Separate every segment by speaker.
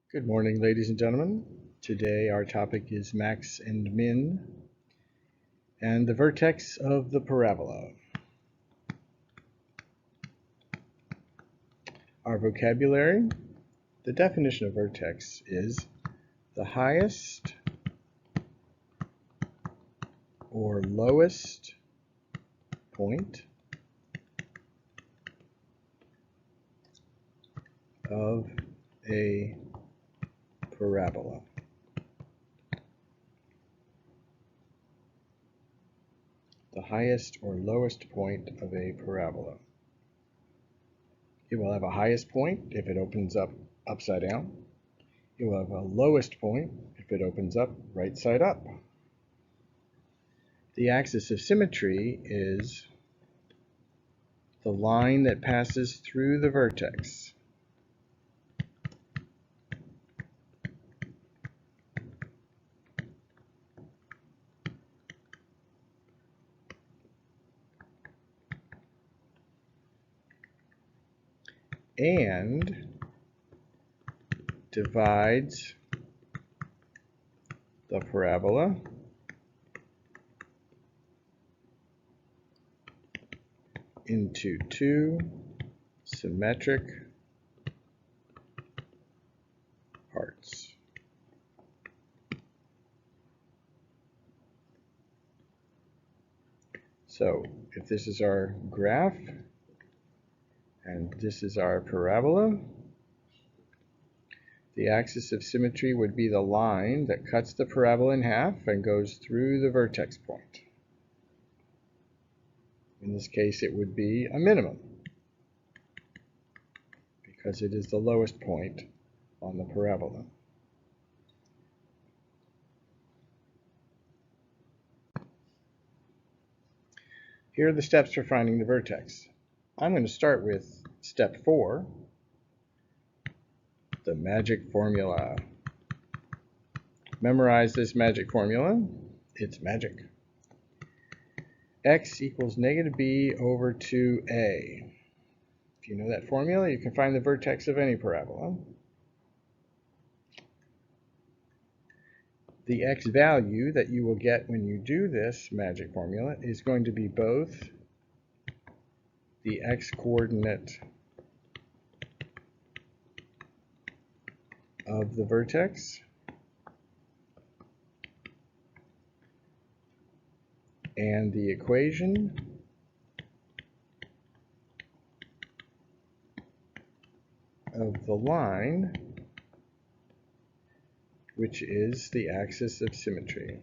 Speaker 1: Good morning, ladies and gentlemen. Today our topic is max and min and the vertex of the parabola. Our vocabulary: the definition of vertex is the highest or lowest point of a parabola. The highest or lowest point of a parabola. It will have a highest point if it opens up upside down. It will have a lowest point if it opens up right side up. The axis of symmetry is the line that passes through the vertex. And divides the parabola into two symmetric parts. So if this is our graph and this is our parabola, the axis of symmetry would be the line that cuts the parabola in half and goes through the vertex point. In this case, it would be a minimum because it is the lowest point on the parabola. Here are the steps for finding the vertex. I'm going to start with step 4, the magic formula. Memorize this magic formula. It's magic. X equals negative b over 2a. If you know that formula, you can find the vertex of any parabola. The x value that you will get when you do this magic formula is going to be both the x coordinate of the vertex and the equation of the line, which is the axis of symmetry.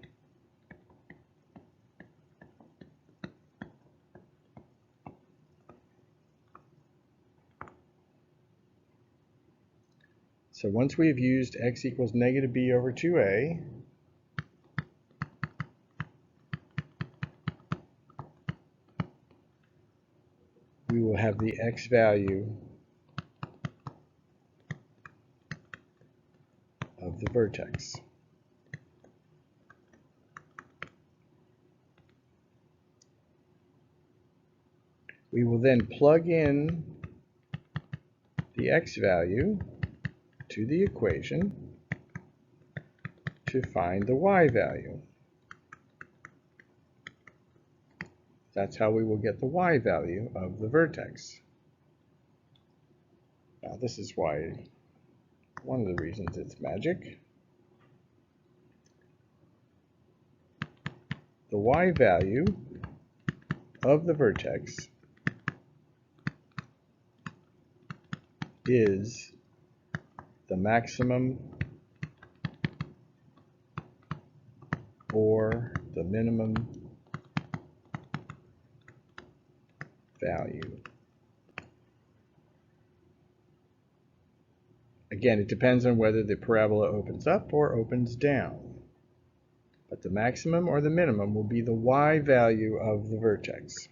Speaker 1: So once we have used x equals negative b over 2a, we will have the x value of the vertex. We will then plug in the x value to the equation to find the y value. That's how we will get the y value of the vertex. Now this is why, one of the reasons it's magic. The y value of the vertex is the maximum or the minimum value. Again, it depends on whether the parabola opens up or opens down. But the maximum or the minimum will be the y value of the vertex.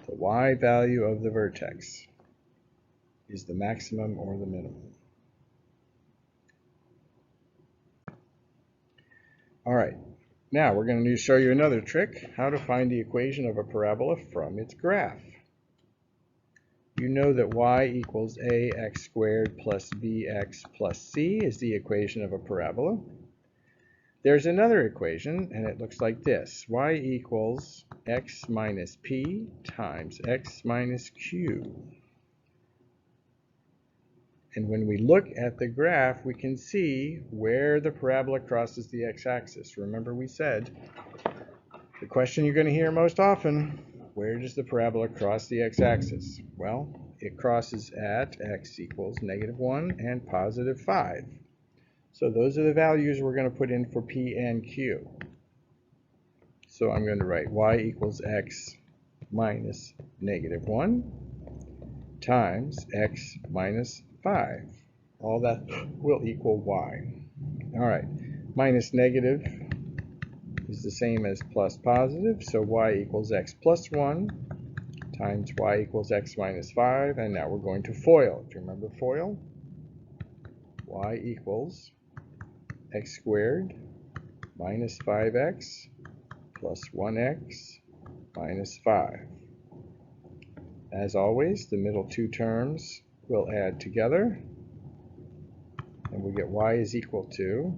Speaker 1: The y value of the vertex is the maximum or the minimum. All right, now we're going to show you another trick, how to find the equation of a parabola from its graph. you know that y equals ax squared plus bx plus c is the equation of a parabola. There's another equation, and it looks like this. Y equals x minus p times x minus q. And when we look at the graph, we can see where the parabola crosses the x-axis. Remember we said the question you're going to hear most often, where does the parabola cross the x-axis? Well, it crosses at x equals -1 and +5. So those are the values we're going to put in for p and q. So I'm going to write y equals x minus -1 times x minus 5. All that will equal y. All right, minus negative is the same as plus positive, so y equals x plus 1 times y equals x minus 5, and now we're going to FOIL. Do you remember FOIL? Y equals x squared minus 5x plus 1x minus 5. As always, the middle two terms will add together, and we get y is equal to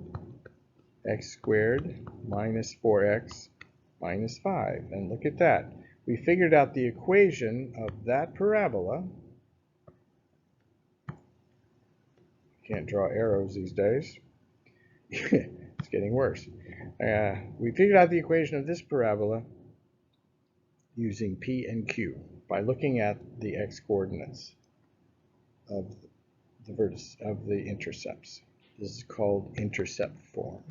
Speaker 1: x squared minus 4x minus 5. And look at that. We figured out the equation of that parabola. Can't draw arrows these days. It's getting worse. We figured out the equation of this parabola using p and q by looking at the x-coordinates of the vertices of the intercepts. This is called intercept form.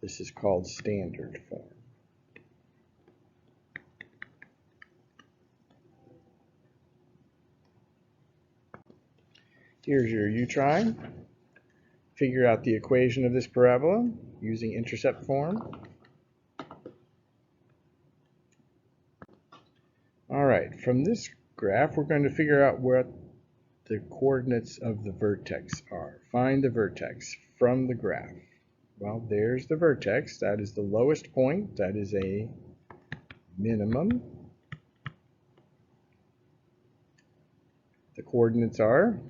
Speaker 1: This is called standard form. Here's your U-try. Figure out the equation of this parabola using intercept form. All right, from this graph, we're going to figure out what the coordinates of the vertex are. Find the vertex from the graph. Well, there's the vertex. That is the lowest point. That is a minimum. The coordinates are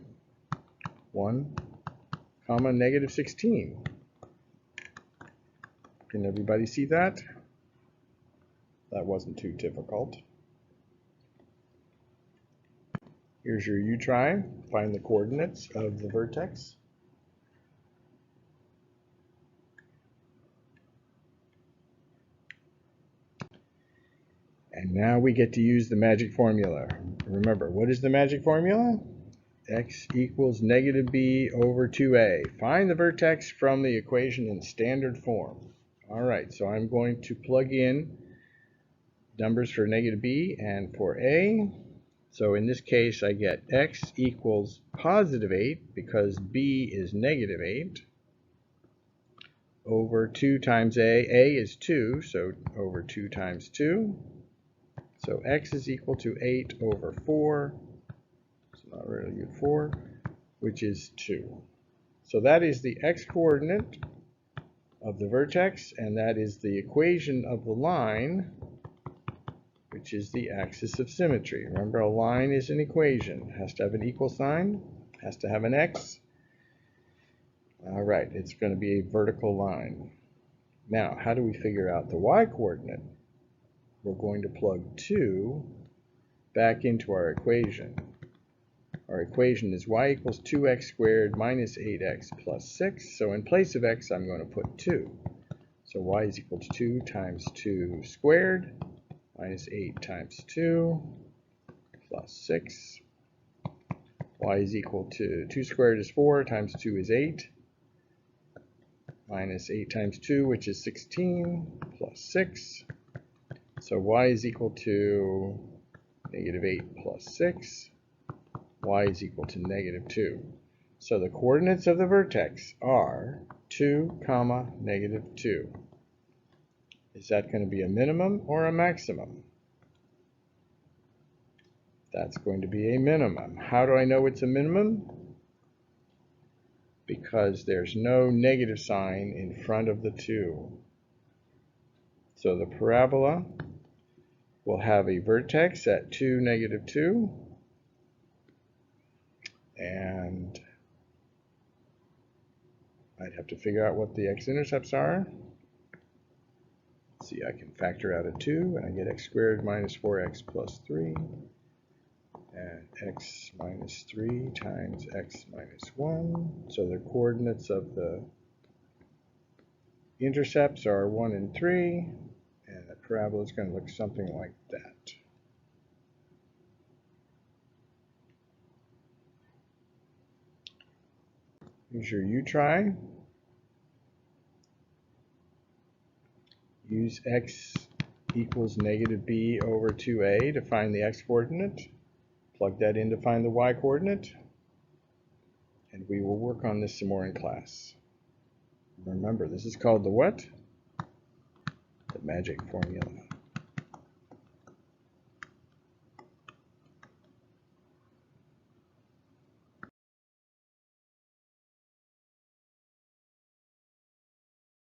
Speaker 1: 1, -16. Can everybody see that? That wasn't too difficult. Here's your U-try. Find the coordinates of the vertex. And now we get to use the magic formula. Remember, what is the magic formula? X equals -b over 2a. Find the vertex from the equation in standard form. All right, so I'm going to plug in numbers for -b and for a. So in this case, I get x equals +8 because b is -8 over 2 times a. A is 2, so over 2 times 2. So x is equal to 8 over 4. It's not really good 4, which is 2. So that is the x-coordinate of the vertex, and that is the equation of the line, which is the axis of symmetry. Remember, a line is an equation. It has to have an equal sign, has to have an x. All right, it's going to be a vertical line. Now, how do we figure out the y-coordinate? We're going to plug 2 back into our equation. Our equation is y equals 2x squared minus 8x plus 6. So in place of x, I'm going to put 2. So y is equal to 2 times 2 squared minus 8 times 2 plus 6. Y is equal to 2 squared is 4 times 2 is 8 minus 8 times 2, which is 16, plus 6. So y is equal to -8 plus 6. Y is equal to -2. So the coordinates of the vertex are 2, -2. Is that going to be a minimum or a maximum? That's going to be a minimum. How do I know it's a minimum? Because there's no negative sign in front of the 2. So the parabola we'll have a vertex at 2, -2, and I'd have to figure out what the x-intercepts are. See, I can factor out a 2, and I get x squared minus 4x plus 3, and x minus 3 times x minus 1. So the coordinates of the intercepts are 1 and 3, and the parabola is going to look something like that. Use your U-try. Use x equals -b over 2a to find the x coordinate. Plug that in to find the y coordinate. And we will work on this some more in class. Remember, this is called the what? The magic formula.